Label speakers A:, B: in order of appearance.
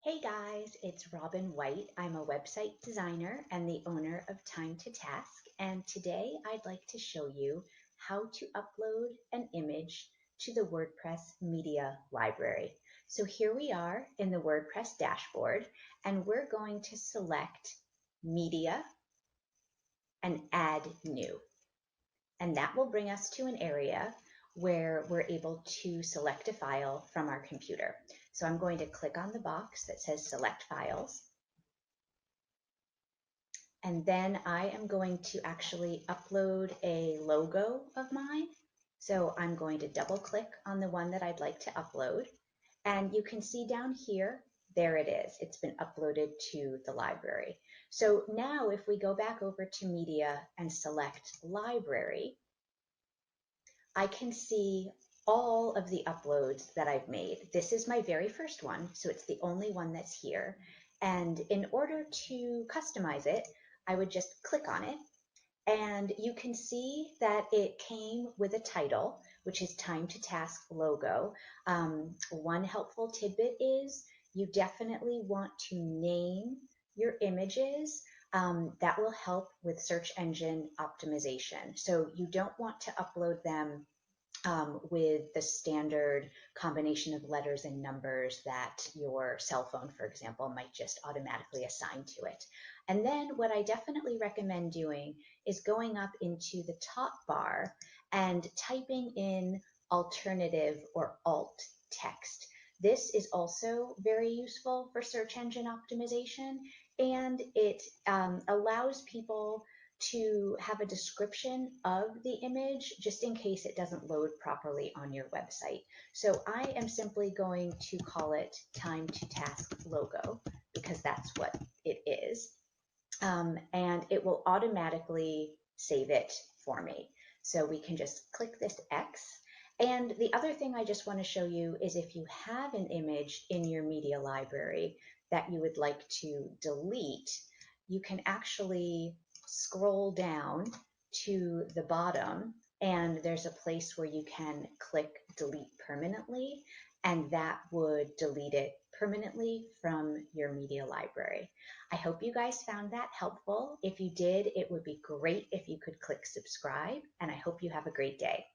A: Hey guys, it's Robin White. I'm a website designer and the owner of Time to Task, and today I'd like to show you how to upload an image to the WordPress media library. So here we are in the WordPress dashboard, and we're going to select Media and Add New. And that will bring us to an area where we're able to select a file from our computer. So I'm going to click on the box that says Select Files. And then I am going to actually upload a logo of mine. So I'm going to double click on the one that I'd like to upload. And you can see down here, there it is. It's been uploaded to the library. So now if we go back over to Media and select Library, I can see all of the uploads that I've made. This is my very first one, so it's the only one that's here. And in order to customize it, I would just click on it, and you can see that it came with a title, which is Time to Task logo. One helpful tidbit is you definitely want to name your images. That will help with search engine optimization. So you don't want to upload them with the standard combination of letters and numbers that your cell phone, for example, might just automatically assign to it. And then what I definitely recommend doing is going up into the top bar and typing in alternative or alt text. This is also very useful for search engine optimization, and it allows people to have a description of the image just in case it doesn't load properly on your website. So I am simply going to call it Time to Task logo because that's what it is. And it will automatically save it for me. So we can just click this X. And the other thing I just want to show you is if you have an image in your media library that you would like to delete, you can actually scroll down to the bottom, and there's a place where you can click Delete Permanently, and that would delete it permanently from your media library. I hope you guys found that helpful. If you did, it would be great if you could click subscribe, and I hope you have a great day.